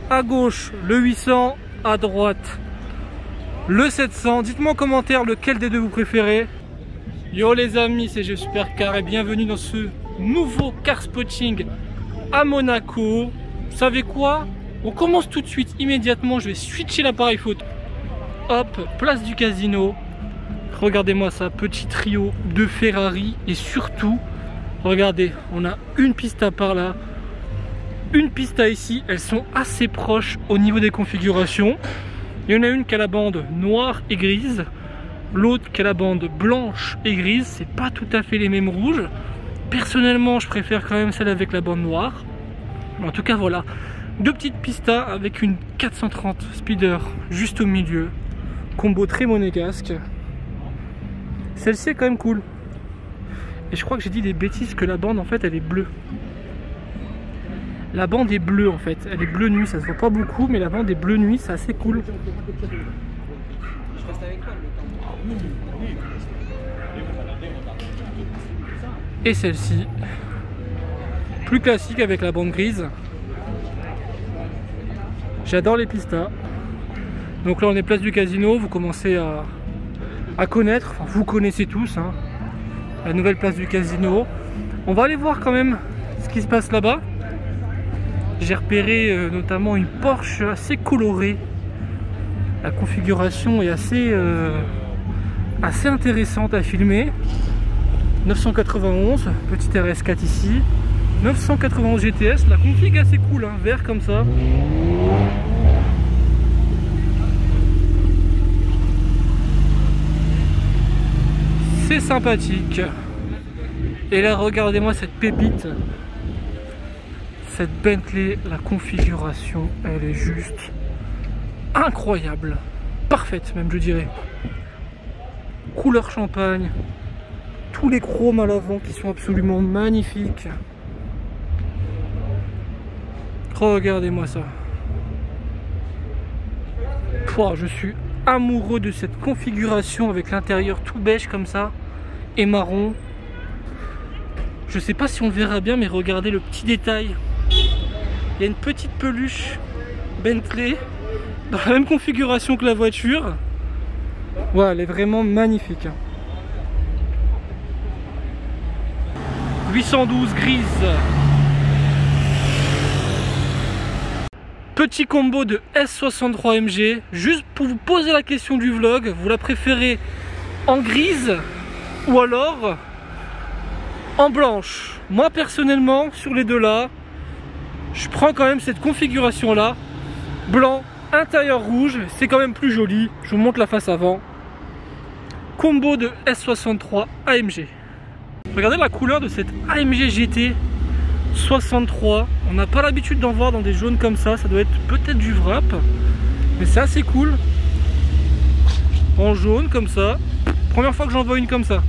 à gauche le 800, à droite le 700. Dites-moi en commentaire lequel des deux vous préférez. Yo les amis, c'est Supercar et bienvenue dans ce nouveau car spotting à Monaco. Vous savez quoi? On commence tout de suite, immédiatement. Je vais switcher l'appareil photo. Hop, place du casino. Regardez-moi ça, petit trio de Ferrari. Et surtout, regardez, on a une pista par là, une pista ici. Elles sont assez proches au niveau des configurations. Il y en a une qui a la bande noire et grise, l'autre qui a la bande blanche et grise. C'est pas tout à fait les mêmes rouges. Personnellement, je préfère quand même celle avec la bande noire. En tout cas, voilà. Deux petites pistas avec une 430 speeder juste au milieu. Combo très monégasque. Celle-ci est quand même cool. Et je crois que j'ai dit des bêtises que la bande en fait elle est bleue. La bande est bleue en fait, elle est bleu nuit, ça se voit pas beaucoup, mais la bande est bleu nuit, c'est assez cool. Et celle-ci, plus classique avec la bande grise. J'adore les pistas. Donc là on est place du casino, vous commencez à connaître, enfin, vous connaissez tous hein, la nouvelle place du casino. On va aller voir quand même ce qui se passe là-bas. J'ai repéré notamment une Porsche assez colorée. La configuration est assez intéressante à filmer. 991, petit RS4 ici. 991 GTS, la config assez cool, hein, vert comme ça. C'est sympathique. Et là, regardez-moi cette pépite. Cette Bentley, la configuration, elle est juste incroyable. Parfaite même, je dirais. Couleur champagne. Tous les chromes à l'avant qui sont absolument magnifiques. Regardez-moi ça. Pouah, je suis amoureux de cette configuration avec l'intérieur tout beige comme ça et marron. Je sais pas si on le verra bien, mais regardez le petit détail. Il y a une petite peluche Bentley dans la même configuration que la voiture. Ouais, elle est vraiment magnifique. 812 grise. Petit combo de S63 MG. Juste pour vous poser la question du vlog, vous la préférez en grise ou alors en blanche? Moi personnellement, sur les deux là, je prends quand même cette configuration là. Blanc, intérieur rouge, c'est quand même plus joli. Je vous montre la face avant. Combo de S63 AMG. Regardez la couleur de cette AMG GT 63. On n'a pas l'habitude d'en voir dans des jaunes comme ça. Ça doit être peut-être du wrap, mais c'est assez cool. En jaune comme ça. Première fois que j'en vois une comme ça.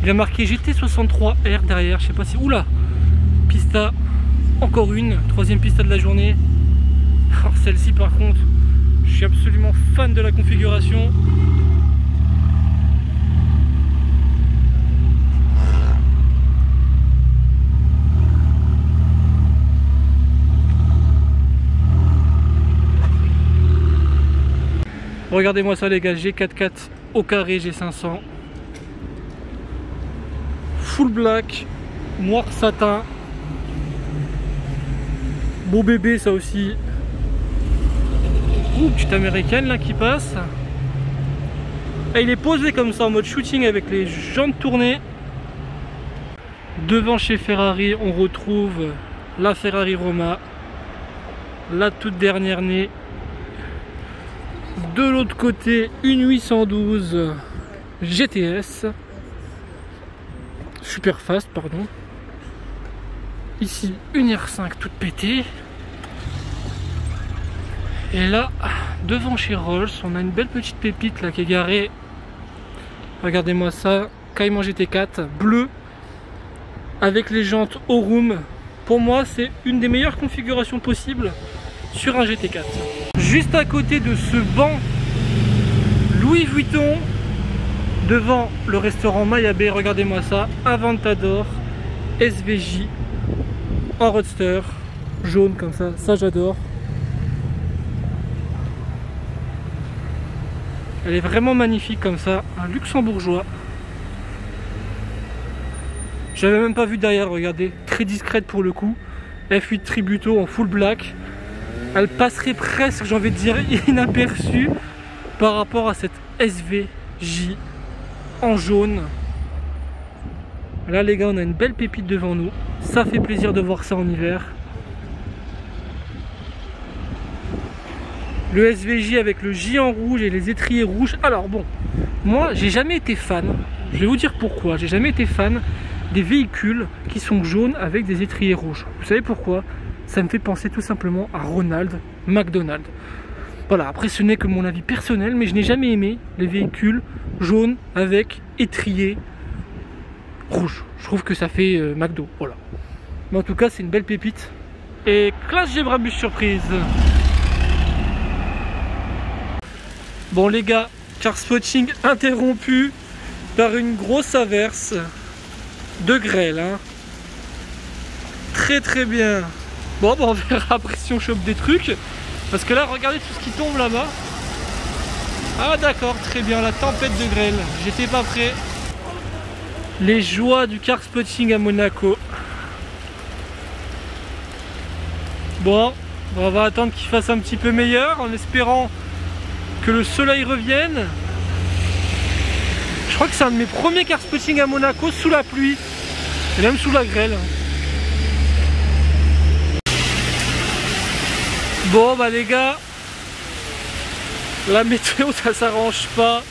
Il y a marqué GT63R derrière. Je sais pas si... Oula, pista. Encore une. Troisième pista de la journée. Alors celle-ci par contre, je suis absolument fan de la configuration. Regardez-moi ça les gars, G44 au carré, G500. Full black, noir satin. Beau bébé ça aussi. Ouh, petite américaine là qui passe. Et il est posé comme ça en mode shooting avec les jantes tournées. Devant chez Ferrari, on retrouve la Ferrari Roma. La toute dernière née. De l'autre côté, une 812 GTS. Super fast, pardon. Ici, une R5 toute pétée. Et là, devant chez Rolls, on a une belle petite pépite là qui est garée. Regardez-moi ça, Cayman GT4 bleu avec les jantes au room. Pour moi, c'est une des meilleures configurations possibles sur un GT4. Juste à côté de ce banc Louis Vuitton, devant le restaurant Maya Bay, regardez-moi ça, Aventador SVJ en roadster, jaune comme ça, ça j'adore. Elle est vraiment magnifique comme ça, un luxembourgeois. J'avais même pas vu derrière, regardez, très discrète pour le coup. F8 Tributo en full black. Elle passerait presque, j'ai envie de dire, inaperçue par rapport à cette SVJ en jaune. Là les gars, on a une belle pépite devant nous. Ça fait plaisir de voir ça en hiver. Le SVJ avec le J en rouge et les étriers rouges. Alors bon, moi j'ai jamais été fan. Je vais vous dire pourquoi. J'ai jamais été fan des véhicules qui sont jaunes avec des étriers rouges. Vous savez pourquoi? Ça me fait penser tout simplement à Ronald McDonald. Voilà, après ce n'est que mon avis personnel, mais je n'ai jamais aimé les véhicules jaunes avec étriers rouges. Je trouve que ça fait McDo, voilà. Mais en tout cas, c'est une belle pépite. Et classe G Brabus surprise. Bon les gars, car spotting interrompu par une grosse averse de grêle, hein. Très bien. Bon, bah on verra après si on chope des trucs. Parce que là, regardez tout ce qui tombe là-bas. Ah d'accord, très bien, la tempête de grêle. J'étais pas prêt. Les joies du car spotting à Monaco. Bon, on va attendre qu'il fasse un petit peu meilleur en espérant que le soleil revienne. Je crois que c'est un de mes premiers car spotting à Monaco sous la pluie. Et même sous la grêle. Bon bah les gars, la météo ça s'arrange pas.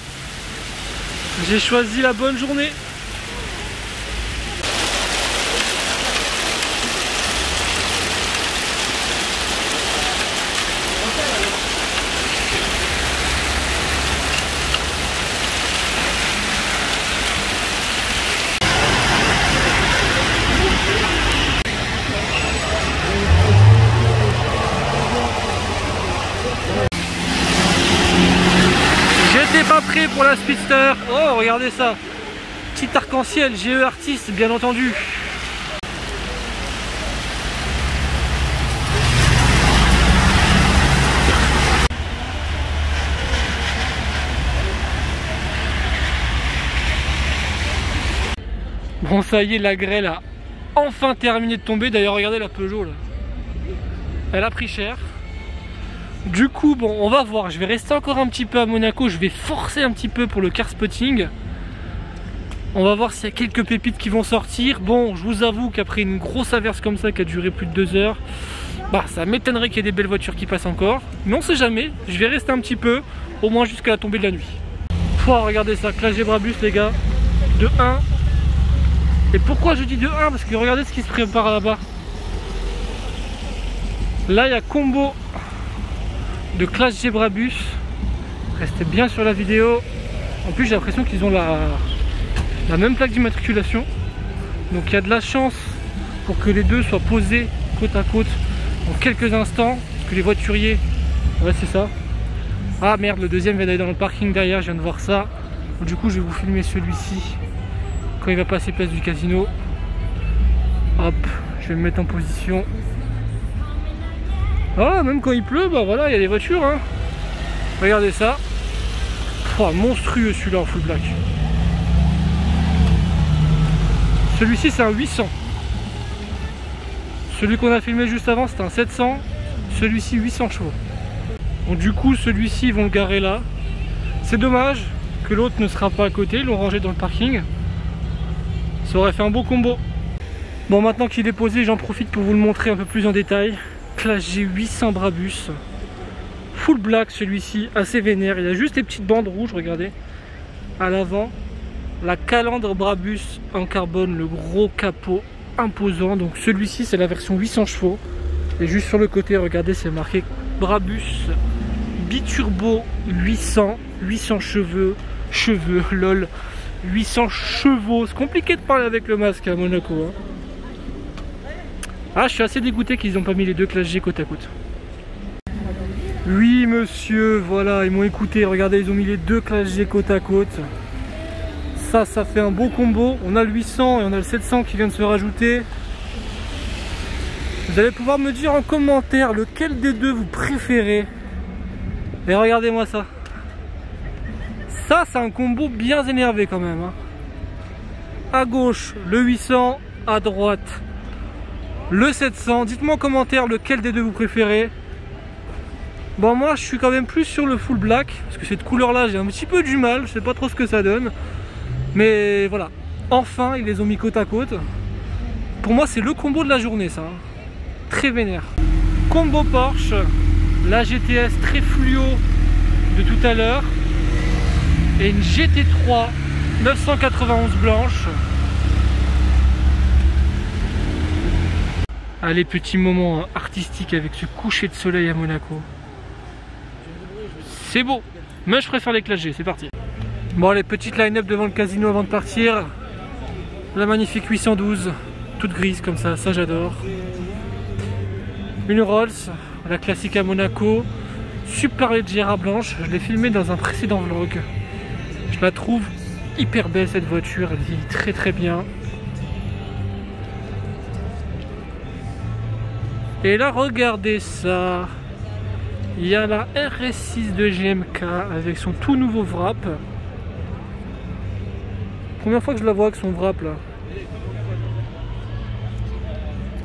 J'ai choisi la bonne journée. J'étais pas prêt pour la Speedster. Oh regardez ça, petit arc-en-ciel GE Artist bien entendu. Bon ça y est, la grêle a enfin terminé de tomber. D'ailleurs regardez la Peugeot là, elle a pris cher. Du coup bon, on va voir, je vais rester encore un petit peu à Monaco. Je vais forcer un petit peu pour le car spotting. On va voir s'il y a quelques pépites qui vont sortir. Bon, je vous avoue qu'après une grosse averse comme ça qui a duré plus de 2 heures, bah ça m'étonnerait qu'il y ait des belles voitures qui passent encore. Mais on sait jamais, je vais rester un petit peu, au moins jusqu'à la tombée de la nuit. Pouah, regardez ça, classe G Brabus les gars, de 1. Et pourquoi je dis de 1? Parce que regardez ce qui se prépare là-bas. Là il y a combo de classe G Brabus. Restez bien sur la vidéo. En plus j'ai l'impression qu'ils ont la même plaque d'immatriculation. Donc il y a de la chance pour que les deux soient posés côte à côte en quelques instants. Parce que les voituriers, ouais c'est ça. Ah merde, le deuxième vient d'aller dans le parking derrière, je viens de voir ça. Donc, du coup je vais vous filmer celui-ci quand il va passer place du casino. Hop, je vais me mettre en position. Ah, même quand il pleut, bah voilà, il y a des voitures, hein. Regardez ça. Oh, monstrueux celui-là en full black. Celui-ci c'est un 800. Celui qu'on a filmé juste avant c'était un 700. Celui-ci 800 chevaux. Donc du coup celui-ci ils vont le garer là. C'est dommage que l'autre ne sera pas à côté, ils l'ont rangé dans le parking. Ça aurait fait un beau combo. Bon, maintenant qu'il est posé, j'en profite pour vous le montrer un peu plus en détail. Classe G 800 Brabus, full black celui-ci, assez vénère. Il a juste des petites bandes rouges, regardez, à l'avant. La calandre Brabus en carbone, le gros capot imposant. Donc celui-ci c'est la version 800 chevaux. Et juste sur le côté, regardez, c'est marqué Brabus biturbo 800 chevaux, lol, 800 chevaux. C'est compliqué de parler avec le masque à Monaco, hein. Ah, je suis assez dégoûté qu'ils n'ont pas mis les deux classes G côte à côte. Oui monsieur, voilà, ils m'ont écouté. Regardez, ils ont mis les deux classes G côte à côte. Ça fait un beau combo. On a le 800 et on a le 700 qui vient de se rajouter. Vous allez pouvoir me dire en commentaire lequel des deux vous préférez. Et regardez-moi ça. Ça, c'est un combo bien énervé quand même. Hein. À gauche, le 800. À droite, le 700. Dites-moi en commentaire lequel des deux vous préférez. Bon, moi, je suis quand même plus sur le full black. Parce que cette couleur-là, j'ai un petit peu du mal. Je sais pas trop ce que ça donne. Mais voilà. Enfin, ils les ont mis côte à côte. Pour moi, c'est le combo de la journée, ça. Hein. Très vénère. Combo Porsche. La GTS très fluo de tout à l'heure. Et une GT3 991 blanche. Allez, petit moment artistique avec ce coucher de soleil à Monaco. C'est beau. Mais je préfère les Clash G, c'est parti. Bon, allez, petite line-up devant le casino avant de partir. La magnifique 812. Toute grise comme ça j'adore. Une Rolls, la classique à Monaco. Super légère blanche. Je l'ai filmée dans un précédent vlog. Je la trouve hyper belle cette voiture. Elle vieillit très très bien. Et là, regardez ça. Il y a la RS6 de GMK avec son tout nouveau wrap. Première fois que je la vois avec son wrap là.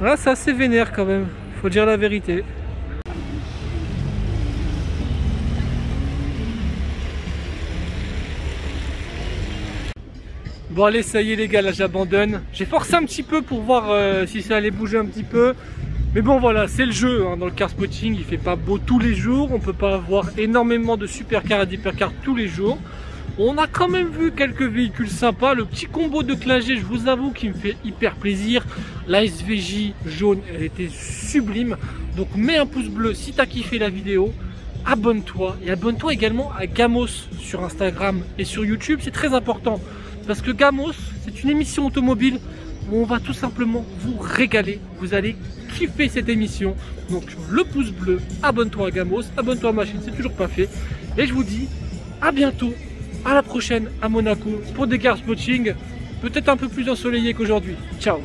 Là, c'est assez vénère quand même. Faut dire la vérité. Bon allez, ça y est les gars, là j'abandonne. J'ai forcé un petit peu pour voir si ça allait bouger un petit peu. Mais bon voilà, c'est le jeu hein. Dans le car spotting, il fait pas beau tous les jours. On peut pas avoir énormément de supercars et d'hypercars tous les jours. On a quand même vu quelques véhicules sympas. Le petit combo de Clash G, je vous avoue, qui me fait hyper plaisir. La SVJ jaune, elle était sublime. Donc mets un pouce bleu si t'as kiffé la vidéo. Abonne-toi et abonne-toi également à Gamos sur Instagram et sur YouTube. C'est très important parce que Gamos, c'est une émission automobile où on va tout simplement vous régaler. Vous allez kiffer cette émission. Donc le pouce bleu, abonne-toi à Gamos, abonne-toi à ma chaîne, c'est toujours pas fait. Et je vous dis à bientôt, à la prochaine à Monaco pour des car spotting peut-être un peu plus ensoleillés qu'aujourd'hui. Ciao.